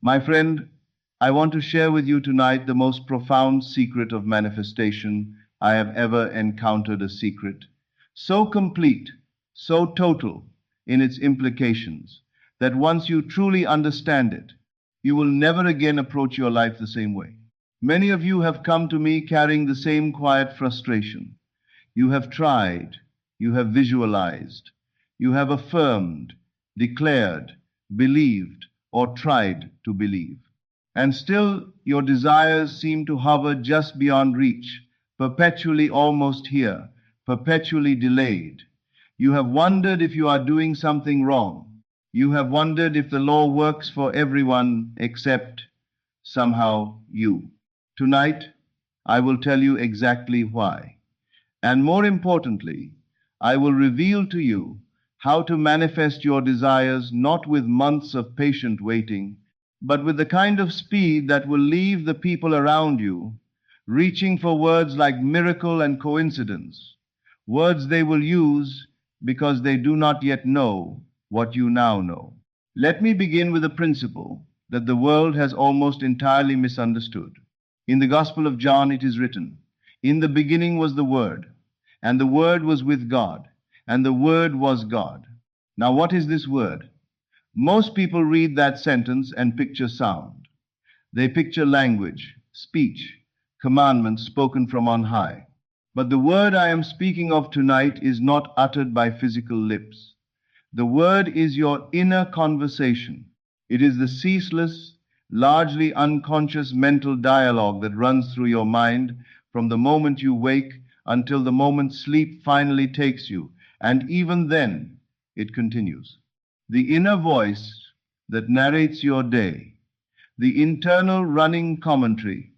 My friend, I want to share with you tonight the most profound secret of manifestation I have ever encountered. A secret so complete, so total in its implications, that once you truly understand it, you will never again approach your life the same way. Many of you have come to me carrying the same quiet frustration. You have tried, you have visualized, you have affirmed, declared, believed, or tried to believe. And still your desires seem to hover just beyond reach, perpetually almost here, perpetually delayed. You have wondered if you are doing something wrong. You have wondered if the law works for everyone except somehow you. Tonight, I will tell you exactly why. And more importantly, I will reveal to you how to manifest your desires not with months of patient waiting, but with the kind of speed that will leave the people around you reaching for words like miracle and coincidence, words they will use because they do not yet know what you now know. Let me begin with a principle that the world has almost entirely misunderstood. In the Gospel of John, it is written, "In the beginning was the Word, and the Word was with God, and the Word was God." Now, what is this Word? Most people read that sentence and picture sound. They picture language, speech, commandments spoken from on high. But the word I am speaking of tonight is not uttered by physical lips. The word is your inner conversation. It is the ceaseless, largely unconscious mental dialogue that runs through your mind from the moment you wake until the moment sleep finally takes you, and even then it continues. The inner voice that narrates your day, the internal running commentary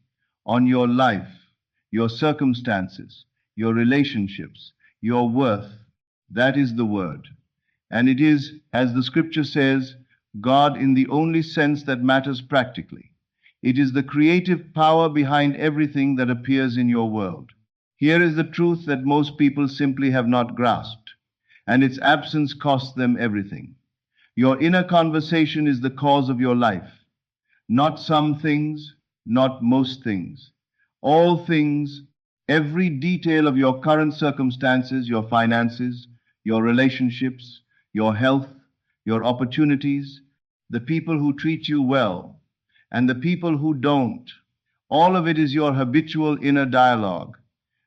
on your life, your circumstances, your relationships, your worth, that is the word. And it is, as the scripture says, God in the only sense that matters practically. It is the creative power behind everything that appears in your world. Here is the truth that most people simply have not grasped, and its absence costs them everything. Your inner conversation is the cause of your life. Not some things, not most things. All things, every detail of your current circumstances, your finances, your relationships, your health, your opportunities, the people who treat you well, and the people who don't. All of it is your habitual inner dialogue,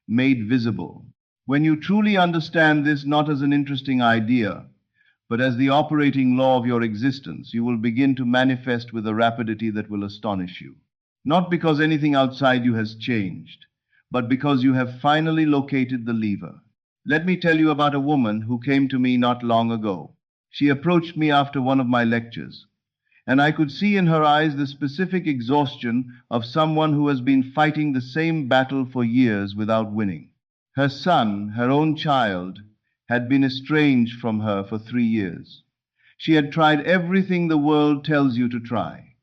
made visible. When you truly understand this not as an interesting idea, but as the operating law of your existence, you will begin to manifest with a rapidity that will astonish you. Not because anything outside you has changed, but because you have finally located the lever. Let me tell you about a woman who came to me not long ago. She approached me after one of my lectures, and I could see in her eyes the specific exhaustion of someone who has been fighting the same battle for years without winning. Her son, her own child, had been estranged from her for 3 years. She had tried everything the world tells you to try: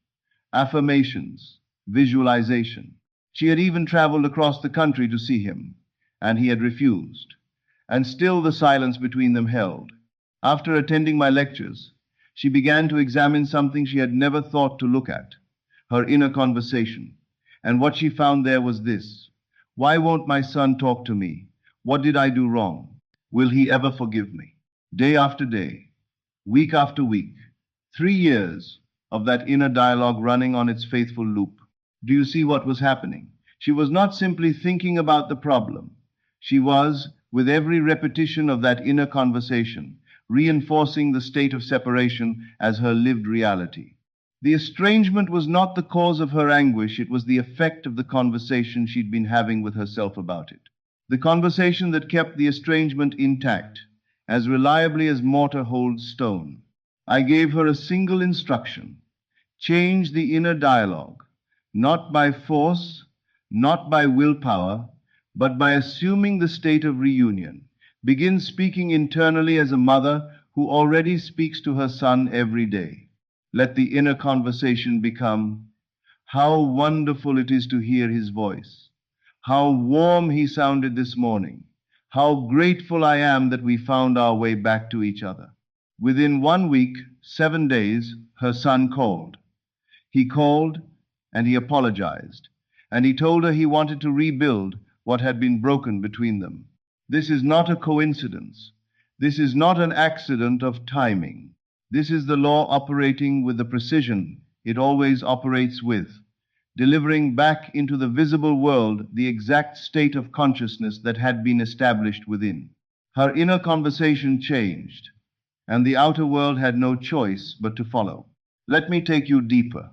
affirmations, visualization. She had even traveled across the country to see him, and he had refused. And still the silence between them held. After attending my lectures, she began to examine something she had never thought to look at: her inner conversation. And what she found there was this: why won't my son talk to me? What did I do wrong? Will he ever forgive me? Day after day, week after week, 3 years of that inner dialogue running on its faithful loop. Do you see what was happening? She was not simply thinking about the problem. She was, with every repetition of that inner conversation, reinforcing the state of separation as her lived reality. The estrangement was not the cause of her anguish, it was the effect of the conversation she'd been having with herself about it. The conversation that kept the estrangement intact, as reliably as mortar holds stone. I gave her a single instruction: change the inner dialogue, not by force, not by willpower, but by assuming the state of reunion. Begin speaking internally as a mother who already speaks to her son every day. Let the inner conversation become, "How wonderful it is to hear his voice. How warm he sounded this morning. How grateful I am that we found our way back to each other." Within 1 week, 7 days, her son called. He called and he apologized, and he told her he wanted to rebuild what had been broken between them. This is not a coincidence. This is not an accident of timing. This is the law operating with the precision it always operates with, delivering back into the visible world the exact state of consciousness that had been established within. Her inner conversation changed, and the outer world had no choice but to follow. Let me take you deeper.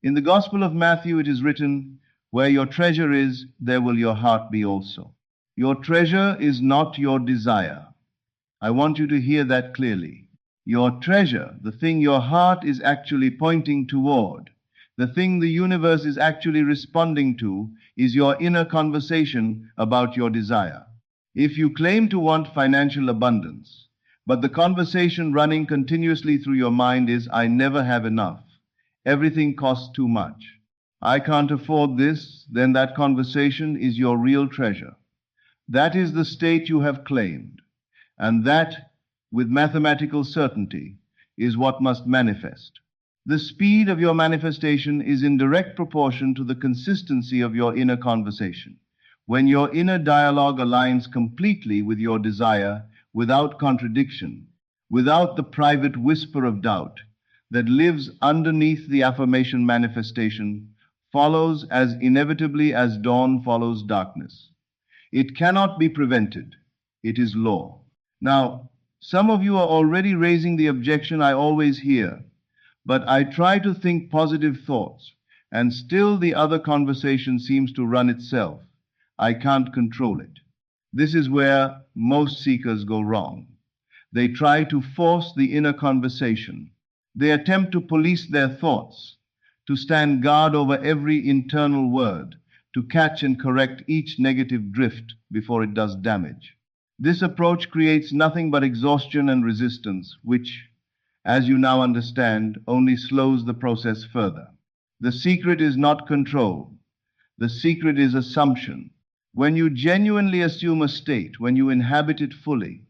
In the Gospel of Matthew, it is written, "Where your treasure is, there will your heart be also." Your treasure is not your desire. I want you to hear that clearly. Your treasure, the thing your heart is actually pointing toward, the thing the universe is actually responding to, is your inner conversation about your desire. If you claim to want financial abundance, but the conversation running continuously through your mind is, "I never have enough. Everything costs too much. I can't afford this," then that conversation is your real treasure. That is the state you have claimed, and that, with mathematical certainty, is what must manifest. The speed of your manifestation is in direct proportion to the consistency of your inner conversation. When your inner dialogue aligns completely with your desire, without contradiction, without the private whisper of doubt that lives underneath the affirmation, manifestation follows as inevitably as dawn follows darkness. It cannot be prevented. It is law. Now, some of you are already raising the objection I always hear, but I try to think positive thoughts, and still the other conversation seems to run itself. I can't control it. This is where most seekers go wrong. They try to force the inner conversation. They attempt to police their thoughts, to stand guard over every internal word, to catch and correct each negative drift before it does damage. This approach creates nothing but exhaustion and resistance, which, as you now understand, only slows the process further. The secret is not control. The secret is assumption. When you genuinely assume a state, when you inhabit it fully,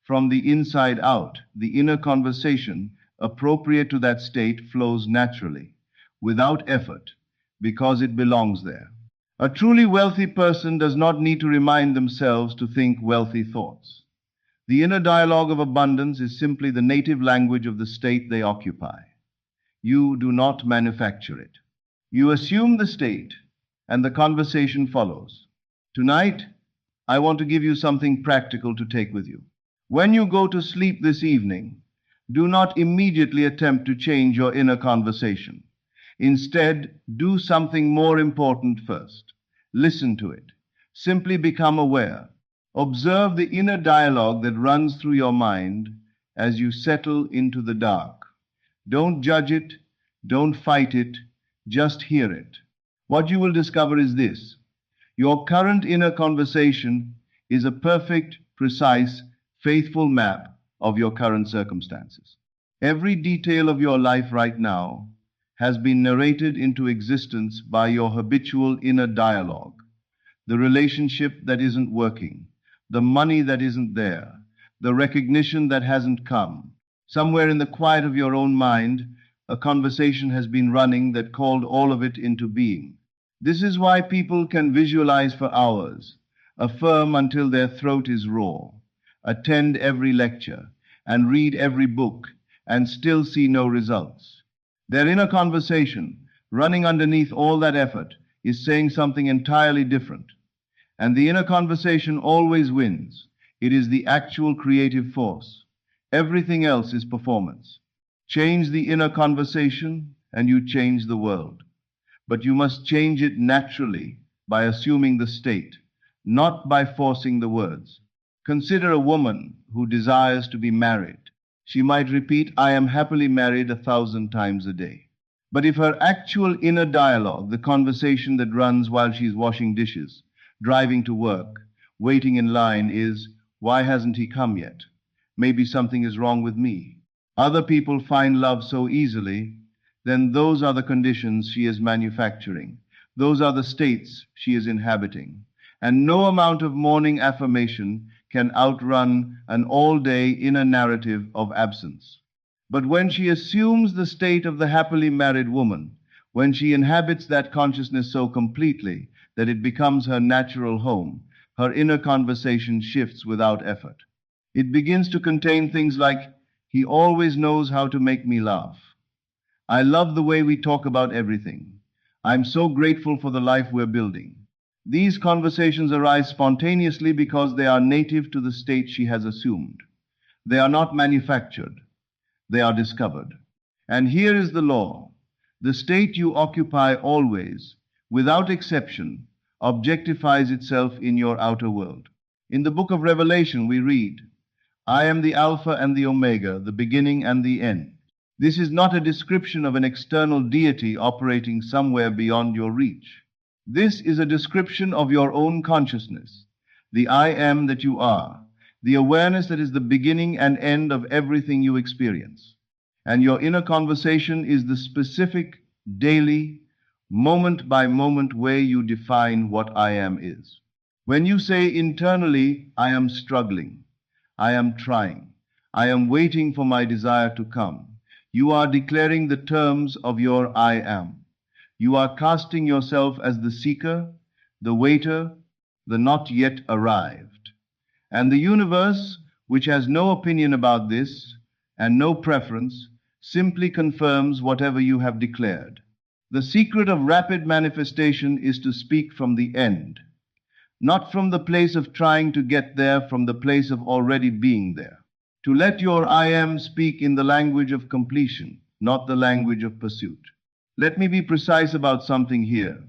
from the inside out, the inner conversation appropriate to that state flows naturally, without effort, because it belongs there. A truly wealthy person does not need to remind themselves to think wealthy thoughts. The inner dialogue of abundance is simply the native language of the state they occupy. You do not manufacture it. You assume the state, and the conversation follows. Tonight, I want to give you something practical to take with you. When you go to sleep this evening, do not immediately attempt to change your inner conversation. Instead, do something more important first. Listen to it. Simply become aware. Observe the inner dialogue that runs through your mind as you settle into the dark. Don't judge it. Don't fight it. Just hear it. What you will discover is this. Your current inner conversation is a perfect, precise, faithful map of your current circumstances. Every detail of your life right now has been narrated into existence by your habitual inner dialogue. The relationship that isn't working, the money that isn't there, the recognition that hasn't come. Somewhere in the quiet of your own mind, a conversation has been running that called all of it into being. This is why people can visualize for hours, affirm until their throat is raw, attend every lecture, and read every book, and still see no results. Their inner conversation, running underneath all that effort, is saying something entirely different. And the inner conversation always wins. It is the actual creative force. Everything else is performance. Change the inner conversation, and you change the world. But you must change it naturally by assuming the state, not by forcing the words. Consider a woman who desires to be married. She might repeat, "I am happily married" 1,000 times a day. But if her actual inner dialogue, the conversation that runs while she's washing dishes, driving to work, waiting in line is, "Why hasn't he come yet? Maybe something is wrong with me. Other people find love so easily," then those are the conditions she is manufacturing. Those are the states she is inhabiting. And no amount of morning affirmation can outrun an all-day inner narrative of absence. But when she assumes the state of the happily married woman, When she inhabits that consciousness so completely that it becomes her natural home, her inner conversation shifts without effort. It begins to contain things like, "He always knows how to make me laugh. I love the way we talk about everything. I'm so grateful for the life we're building." These conversations arise spontaneously because they are native to the state she has assumed. They are not manufactured, they are discovered. And here is the law. The state you occupy always, without exception, objectifies itself in your outer world. In the book of Revelation, we read, "I am the Alpha and the Omega, the beginning and the end." This is not a description of an external deity operating somewhere beyond your reach. This is a description of your own consciousness, the I am that you are, the awareness that is the beginning and end of everything you experience. And your inner conversation is the specific, daily, moment by moment way you define what I am is. When you say internally, "I am struggling, I am trying, I am waiting for my desire to come," you are declaring the terms of your I am. You are casting yourself as the seeker, the waiter, the not yet arrived. And the universe, which has no opinion about this and no preference, simply confirms whatever you have declared. The secret of rapid manifestation is to speak from the end, not from the place of trying to get there, from the place of already being there. To let your I am speak in the language of completion, not the language of pursuit. Let me be precise about something here,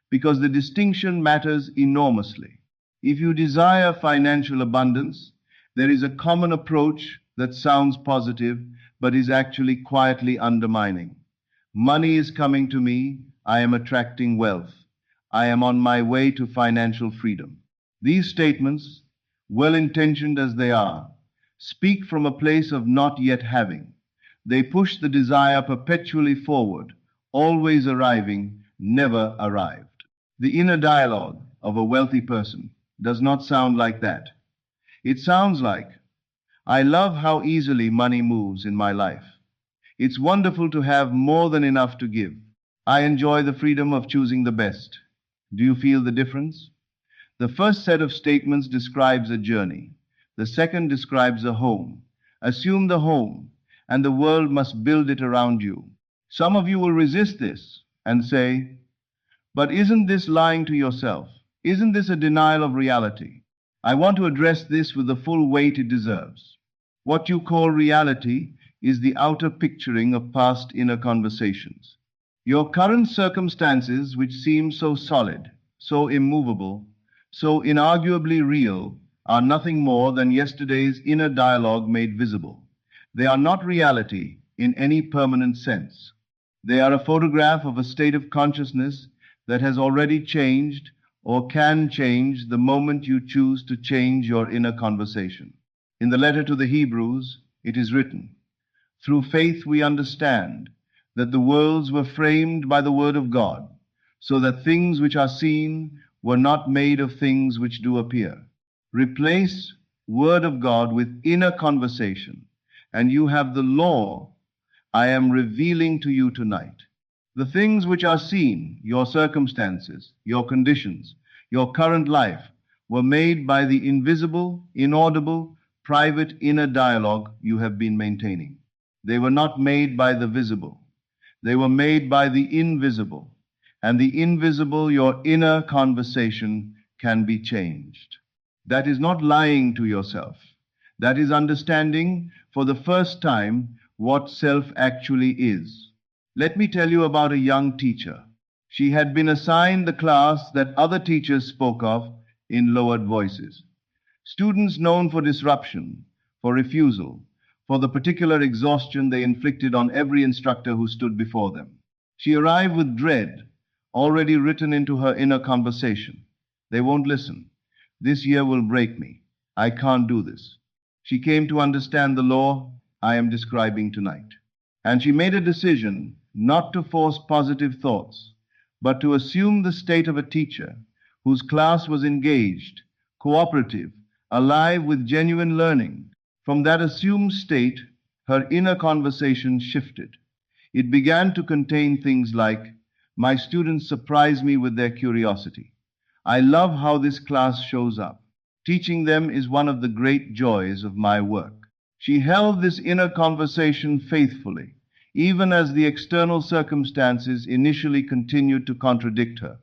because the distinction matters enormously. If you desire financial abundance, there is a common approach that sounds positive, but is actually quietly undermining. Money is coming to me, I am attracting wealth, I am on my way to financial freedom. These statements, well-intentioned as they are, speak from a place of not yet having. They push the desire perpetually forward, always arriving, never arrived. The inner dialogue of a wealthy person does not sound like that. It sounds like, "I love how easily money moves in my life. It's wonderful to have more than enough to give. I enjoy the freedom of choosing the best." Do you feel the difference? The first set of statements describes a journey. The second describes a home. Assume the home, and the world must build it around you. Some of you will resist this and say, "But isn't this lying to yourself? Isn't this a denial of reality?" I want to address this with the full weight it deserves. What you call reality is the outer picturing of past inner conversations. Your current circumstances, which seem so solid, so immovable, so inarguably real, are nothing more than yesterday's inner dialogue made visible. They are not reality in any permanent sense. They are a photograph of a state of consciousness that has already changed or can change the moment you choose to change your inner conversation. In the letter to the Hebrews, it is written, "Through faith we understand that the worlds were framed by the word of God, so that things which are seen were not made of things which do appear." Replace word of God with inner conversation, and you have the law I am revealing to you tonight. The things which are seen, your circumstances, your conditions, your current life, were made by the invisible, inaudible, private inner dialogue you have been maintaining. They were not made by the visible. They were made by the invisible. And the invisible, your inner conversation, can be changed. That is not lying to yourself. That is understanding for the first time what self actually is. Let me tell you about a young teacher. She had been assigned the class that other teachers spoke of in lowered voices. Students known for disruption, for refusal, for the particular exhaustion they inflicted on every instructor who stood before them. She arrived with dread already written into her inner conversation. They won't listen. This year will break me. I can't do this. She came to understand the law I am describing tonight. And she made a decision not to force positive thoughts, but to assume the state of a teacher whose class was engaged, cooperative, alive with genuine learning. From that assumed state, her inner conversation shifted. It began to contain things like, My students surprise me with their curiosity. I love how this class shows up. Teaching them is one of the great joys of my work. She held this inner conversation faithfully, even as the external circumstances initially continued to contradict her.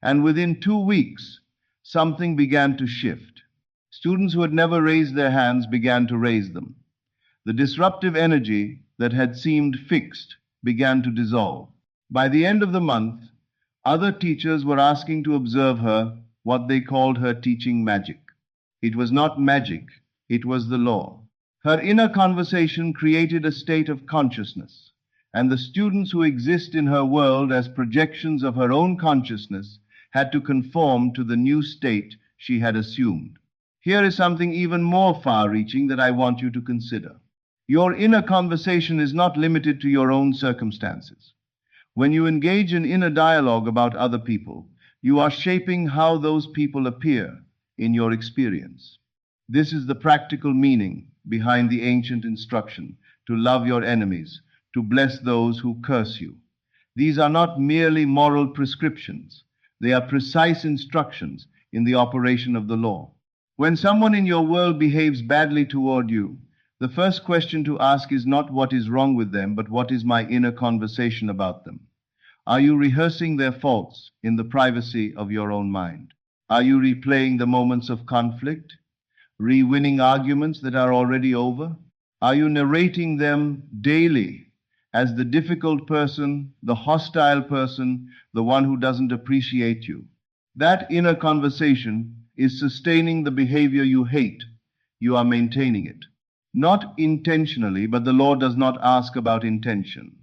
And within 2 weeks, something began to shift. Students who had never raised their hands began to raise them. The disruptive energy that had seemed fixed began to dissolve. By the end of the month, other teachers were asking to observe her, what they called her teaching magic. It was not magic, it was the law. Her inner conversation created a state of consciousness, and the students who exist in her world as projections of her own consciousness had to conform to the new state she had assumed. Here is something even more far-reaching that I want you to consider. Your inner conversation is not limited to your own circumstances. When you engage in inner dialogue about other people, you are shaping how those people appear in your experience. This is the practical meaning behind the ancient instruction to love your enemies, to bless those who curse you. These are not merely moral prescriptions. They are precise instructions in the operation of the law. When someone in your world behaves badly toward you, the first question to ask is not what is wrong with them, but what is my inner conversation about them? Are you rehearsing their faults in the privacy of your own mind? Are you replaying the moments of conflict, re-winning arguments that are already over? Are you narrating them daily as the difficult person, the hostile person, the one who doesn't appreciate you? That inner conversation is sustaining the behavior you hate. You are maintaining it. Not intentionally, but the law does not ask about intention.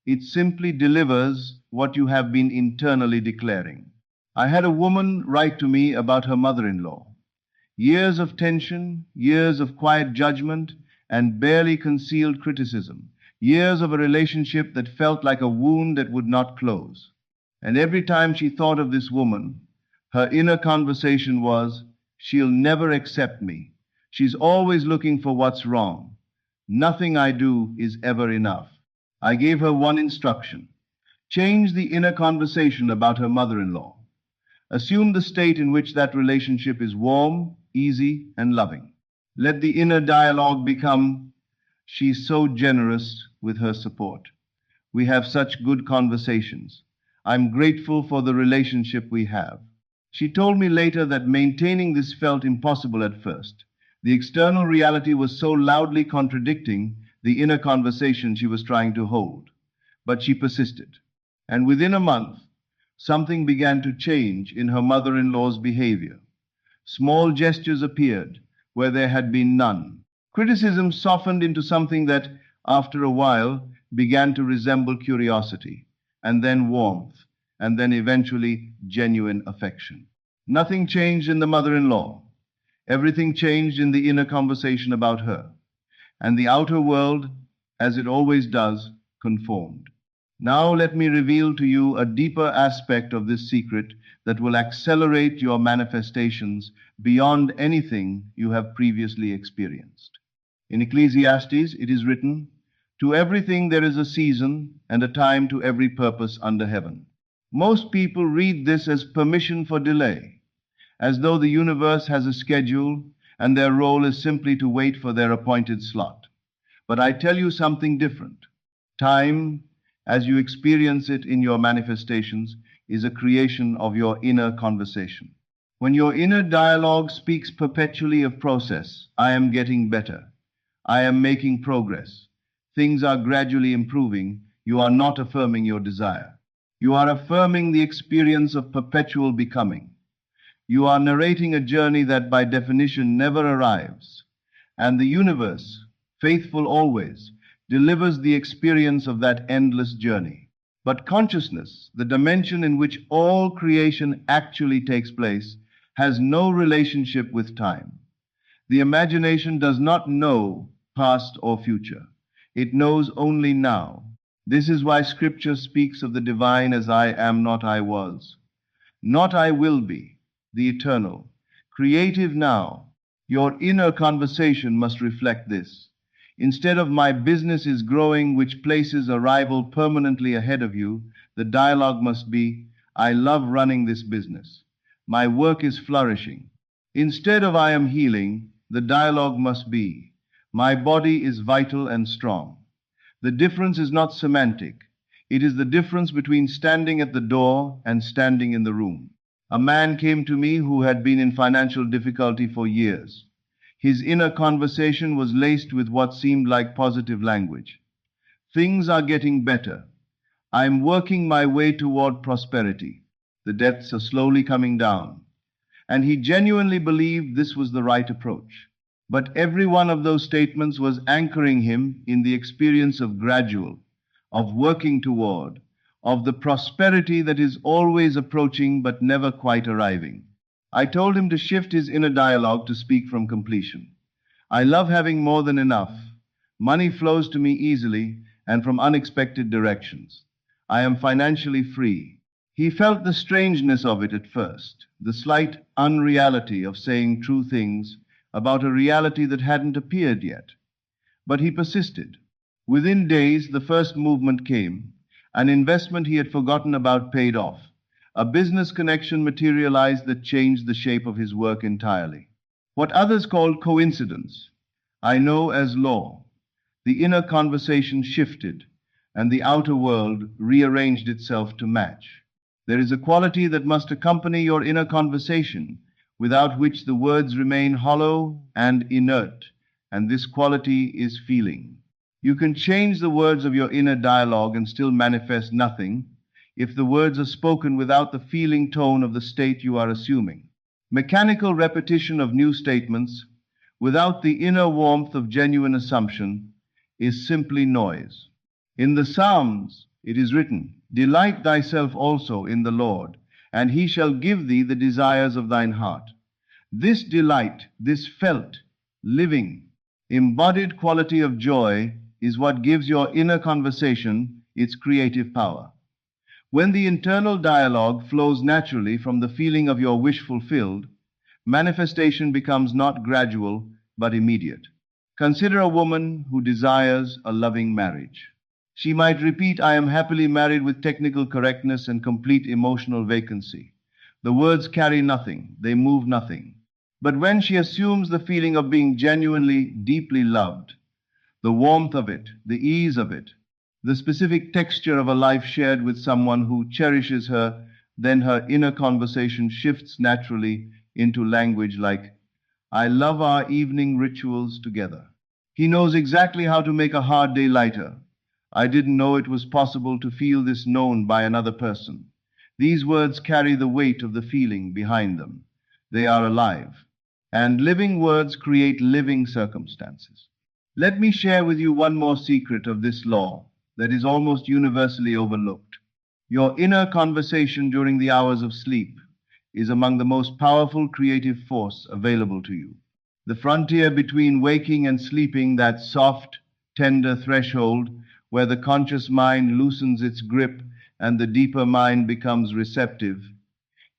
It simply delivers what you have been internally declaring. I had a woman write to me about her mother-in-law. Years of tension, years of quiet judgment, and barely concealed criticism. Years of a relationship that felt like a wound that would not close. And every time she thought of this woman, her inner conversation was, she'll never accept me. She's always looking for what's wrong. Nothing I do is ever enough. I gave her one instruction. Change the inner conversation about her mother-in-law. Assume the state in which that relationship is warm, easy, and loving. Let the inner dialogue become, she's so generous with her support. We have such good conversations. I'm grateful for the relationship we have. She told me later that maintaining this felt impossible at first. The external reality was so loudly contradicting the inner conversation she was trying to hold. But she persisted. And within a month, something began to change in her mother-in-law's behavior. Small gestures appeared where there had been none. Criticism softened into something that, after a while, began to resemble curiosity, and then warmth, and then eventually genuine affection. Nothing changed in the mother-in-law. Everything changed in the inner conversation about her, and the outer world, as it always does, conformed. Now let me reveal to you a deeper aspect of this secret that will accelerate your manifestations beyond anything you have previously experienced. In Ecclesiastes, it is written, "To everything there is a season and a time to every purpose under heaven." Most people read this as permission for delay, as though the universe has a schedule and their role is simply to wait for their appointed slot. But I tell you something different. Time, as you experience it in your manifestations, is a creation of your inner conversation. When your inner dialogue speaks perpetually of process, I am getting better, I am making progress, things are gradually improving, you are not affirming your desire. You are affirming the experience of perpetual becoming. You are narrating a journey that by definition never arrives, and the universe, faithful always, delivers the experience of that endless journey. But consciousness, the dimension in which all creation actually takes place, has no relationship with time. The imagination does not know past or future. It knows only now. This is why Scripture speaks of the divine as I am, not I was. Not I will be. The eternal, creative now. Your inner conversation must reflect this. Instead of my business is growing, which places a rival permanently ahead of you, The dialogue must be, I love running this business. My work is flourishing. Instead of I am healing, the dialogue must be, my body is vital and strong. The difference is not semantic. It is the difference between standing at the door and standing in the room. A man came to me who had been in financial difficulty for years. His inner conversation was laced with what seemed like positive language. Things are getting better. I'm working my way toward prosperity. The debts are slowly coming down. And he genuinely believed this was the right approach. But every one of those statements was anchoring him in the experience of gradual, of working toward, of the prosperity that is always approaching but never quite arriving. I told him to shift his inner dialogue to speak from completion. I love having more than enough. Money flows to me easily and from unexpected directions. I am financially free. He felt the strangeness of it at first, the slight unreality of saying true things about a reality that hadn't appeared yet. But he persisted. Within days, the first movement came. An investment he had forgotten about paid off. A business connection materialized that changed the shape of his work entirely. What others called coincidence, I know as law. The inner conversation shifted, and the outer world rearranged itself to match. There is a quality that must accompany your inner conversation, without which the words remain hollow and inert, and this quality is feeling. You can change the words of your inner dialogue and still manifest nothing if the words are spoken without the feeling tone of the state you are assuming. Mechanical repetition of new statements, without the inner warmth of genuine assumption, is simply noise. In the Psalms, it is written, Delight thyself also in the Lord, and he shall give thee the desires of thine heart. This delight, this felt, living, embodied quality of joy is what gives your inner conversation its creative power. When the internal dialogue flows naturally from the feeling of your wish fulfilled, manifestation becomes not gradual but immediate. Consider a woman who desires a loving marriage. She might repeat, I am happily married with technical correctness and complete emotional vacancy. The words carry nothing, they move nothing. But when she assumes the feeling of being genuinely, deeply loved, the warmth of it, the ease of it, the specific texture of a life shared with someone who cherishes her, then her inner conversation shifts naturally into language like, I love our evening rituals together. He knows exactly how to make a hard day lighter. I didn't know it was possible to feel this known by another person. These words carry the weight of the feeling behind them. They are alive. And living words create living circumstances. Let me share with you one more secret of this law that is almost universally overlooked. Your inner conversation during the hours of sleep is among the most powerful creative force available to you. The frontier between waking and sleeping, that soft, tender threshold where the conscious mind loosens its grip and the deeper mind becomes receptive,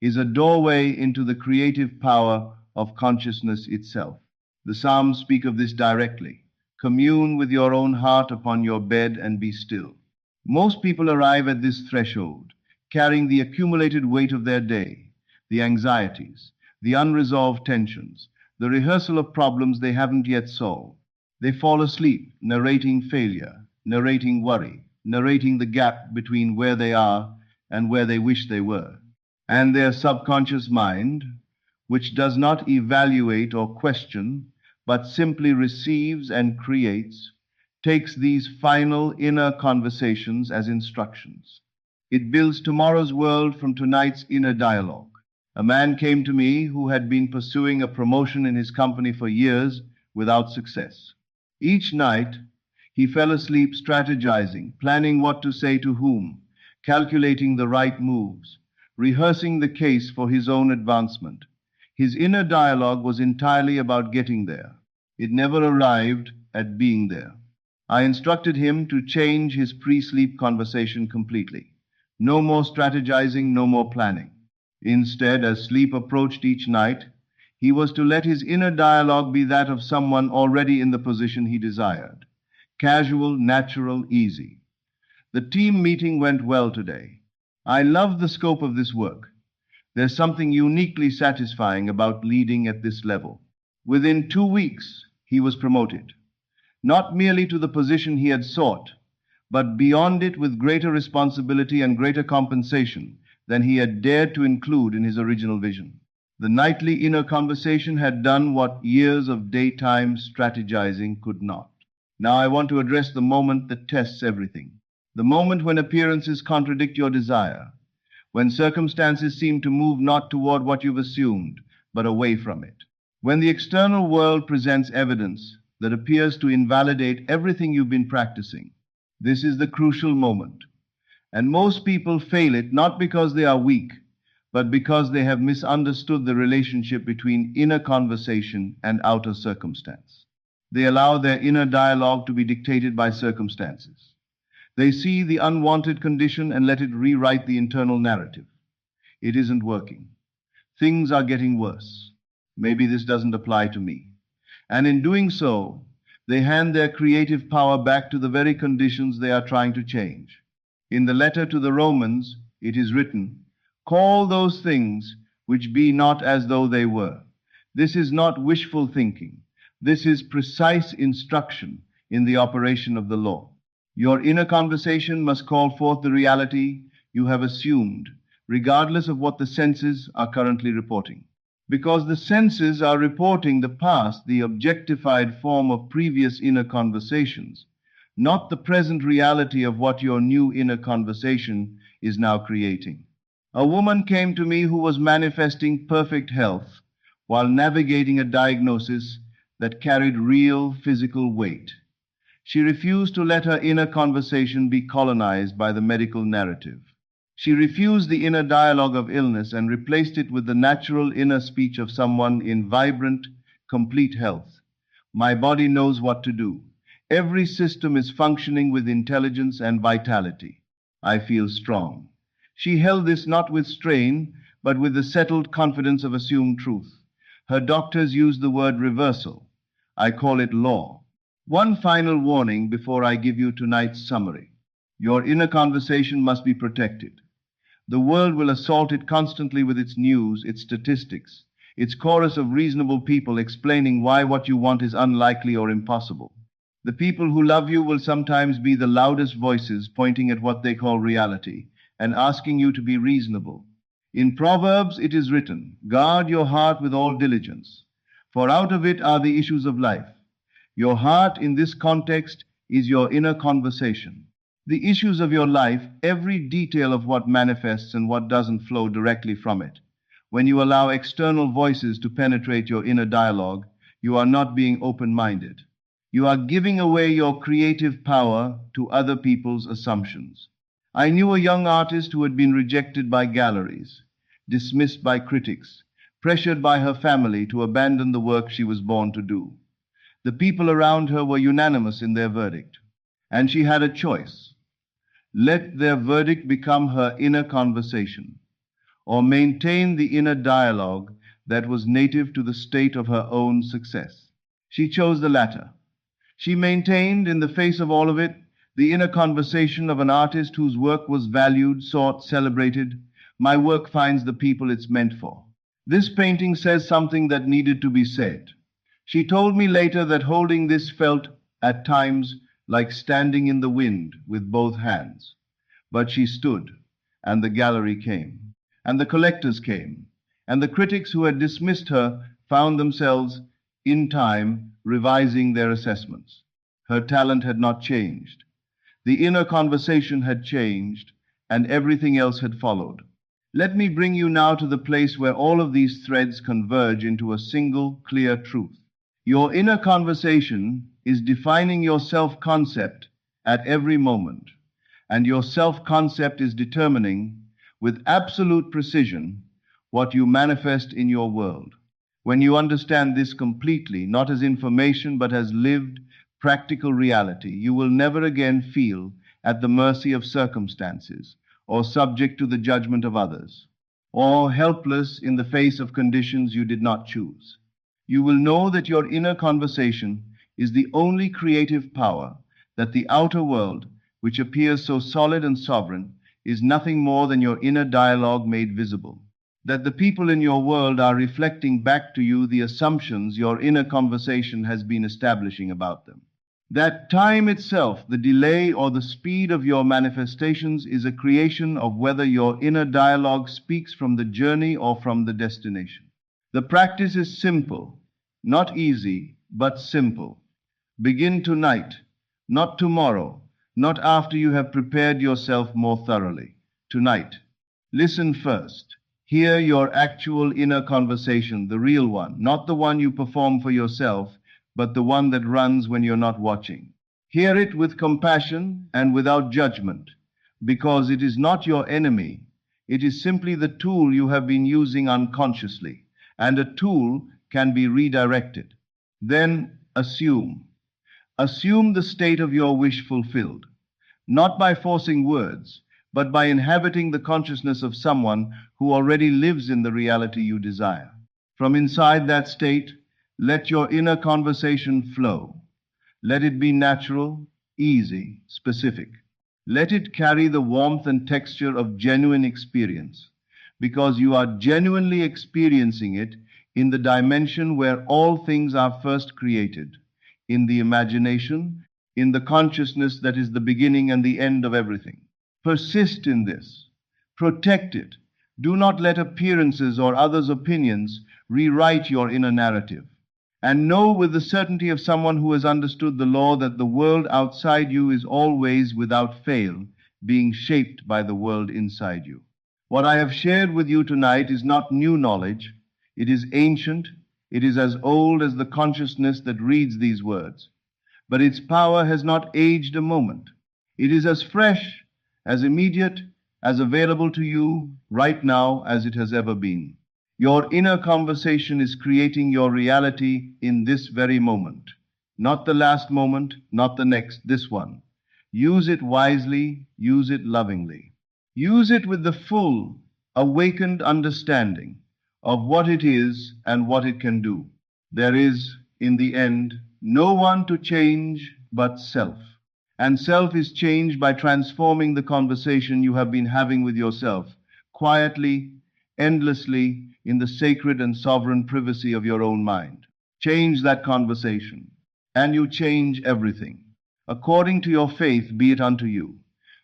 is a doorway into the creative power of consciousness itself. The Psalms speak of this directly. Commune with your own heart upon your bed and be still. Most people arrive at this threshold, carrying the accumulated weight of their day, the anxieties, the unresolved tensions, the rehearsal of problems they haven't yet solved. They fall asleep, narrating failure, narrating worry, narrating the gap between where they are and where they wish they were. And their subconscious mind, which does not evaluate or question, but simply receives and creates, takes these final inner conversations as instructions. It builds tomorrow's world from tonight's inner dialogue. A man came to me who had been pursuing a promotion in his company for years without success. Each night, he fell asleep strategizing, planning what to say to whom, calculating the right moves, rehearsing the case for his own advancement. His inner dialogue was entirely about getting there. It never arrived at being there. I instructed him to change his pre-sleep conversation completely. No more strategizing, no more planning. Instead, as sleep approached each night, he was to let his inner dialogue be that of someone already in the position he desired. Casual, natural, easy. The team meeting went well today. I love the scope of this work. There's something uniquely satisfying about leading at this level. Within 2 weeks, he was promoted, not merely to the position he had sought, but beyond it with greater responsibility and greater compensation than he had dared to include in his original vision. The nightly inner conversation had done what years of daytime strategizing could not. Now I want to address the moment that tests everything. The moment when appearances contradict your desire, when circumstances seem to move not toward what you've assumed, but away from it. When the external world presents evidence that appears to invalidate everything you've been practicing. This is the crucial moment. And most people fail it not because they are weak, but because they have misunderstood the relationship between inner conversation and outer circumstance. They allow their inner dialogue to be dictated by circumstances. They see the unwanted condition and let it rewrite the internal narrative. It isn't working. Things are getting worse. Maybe this doesn't apply to me. And in doing so, they hand their creative power back to the very conditions they are trying to change. In the letter to the Romans, it is written, "Call those things which be not as though they were." This is not wishful thinking. This is precise instruction in the operation of the law. Your inner conversation must call forth the reality you have assumed, regardless of what the senses are currently reporting. Because the senses are reporting the past, the objectified form of previous inner conversations, not the present reality of what your new inner conversation is now creating. A woman came to me who was manifesting perfect health while navigating a diagnosis that carried real physical weight. She refused to let her inner conversation be colonized by the medical narrative. She refused the inner dialogue of illness and replaced it with the natural inner speech of someone in vibrant, complete health. My body knows what to do. Every system is functioning with intelligence and vitality. I feel strong. She held this not with strain, but with the settled confidence of assumed truth. Her doctors use the word reversal. I call it law. One final warning before I give you tonight's summary. Your inner conversation must be protected. The world will assault it constantly with its news, its statistics, its chorus of reasonable people explaining why what you want is unlikely or impossible. The people who love you will sometimes be the loudest voices pointing at what they call reality and asking you to be reasonable. In Proverbs it is written, "Guard your heart with all diligence, for out of it are the issues of life." Your heart in this context is your inner conversation. The issues of your life, every detail of what manifests and what doesn't flow directly from it. When you allow external voices to penetrate your inner dialogue, you are not being open-minded. You are giving away your creative power to other people's assumptions. I knew a young artist who had been rejected by galleries, dismissed by critics, pressured by her family to abandon the work she was born to do. The people around her were unanimous in their verdict, and she had a choice. Let their verdict become her inner conversation, or maintain the inner dialogue that was native to the state of her own success. She chose the latter. She maintained, in the face of all of it, the inner conversation of an artist whose work was valued, sought, celebrated. My work finds the people it's meant for. This painting says something that needed to be said. She told me later that holding this felt, at times, like standing in the wind with both hands. But she stood, and the gallery came, and the collectors came, and the critics who had dismissed her found themselves, in time, revising their assessments. Her talent had not changed. The inner conversation had changed, and everything else had followed. Let me bring you now to the place where all of these threads converge into a single, clear truth. Your inner conversation is defining your self-concept at every moment, and your self-concept is determining, with absolute precision, what you manifest in your world. When you understand this completely, not as information but as lived, practical reality, you will never again feel at the mercy of circumstances, or subject to the judgment of others, or helpless in the face of conditions you did not choose. You will know that your inner conversation is the only creative power that the outer world, which appears so solid and sovereign, is nothing more than your inner dialogue made visible. That the people in your world are reflecting back to you the assumptions your inner conversation has been establishing about them. That time itself, the delay or the speed of your manifestations, is a creation of whether your inner dialogue speaks from the journey or from the destination. The practice is simple, not easy, but simple. Begin tonight, not tomorrow, not after you have prepared yourself more thoroughly. Tonight. Listen first. Hear your actual inner conversation, the real one, not the one you perform for yourself, but the one that runs when you're not watching. Hear it with compassion and without judgment, because it is not your enemy. It is simply the tool you have been using unconsciously, and a tool can be redirected. Then assume. Assume the state of your wish fulfilled, not by forcing words, but by inhabiting the consciousness of someone who already lives in the reality you desire. From inside that state, let your inner conversation flow. Let it be natural, easy, specific. Let it carry the warmth and texture of genuine experience, because you are genuinely experiencing it in the dimension where all things are first created, in the imagination, in the consciousness that is the beginning and the end of everything. Persist in this. Protect it. Do not let appearances or others' opinions rewrite your inner narrative. And know with the certainty of someone who has understood the law that the world outside you is always, without fail, being shaped by the world inside you. What I have shared with you tonight is not new knowledge. It is ancient. It is as old as the consciousness that reads these words. But its power has not aged a moment. It is as fresh, as immediate, as available to you right now as it has ever been. Your inner conversation is creating your reality in this very moment. Not the last moment, not the next, this one. Use it wisely, use it lovingly. Use it with the full, awakened understanding of what it is and what it can do. There is, in the end, no one to change but self. And self is changed by transforming the conversation you have been having with yourself, quietly, endlessly, in the sacred and sovereign privacy of your own mind. Change that conversation, and you change everything. According to your faith, be it unto you.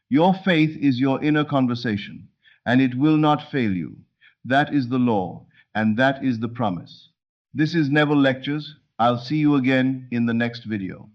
Your faith is your inner conversation, and it will not fail you. That is the law, and that is the promise. This is Neville Lectures. I'll see you again in the next video.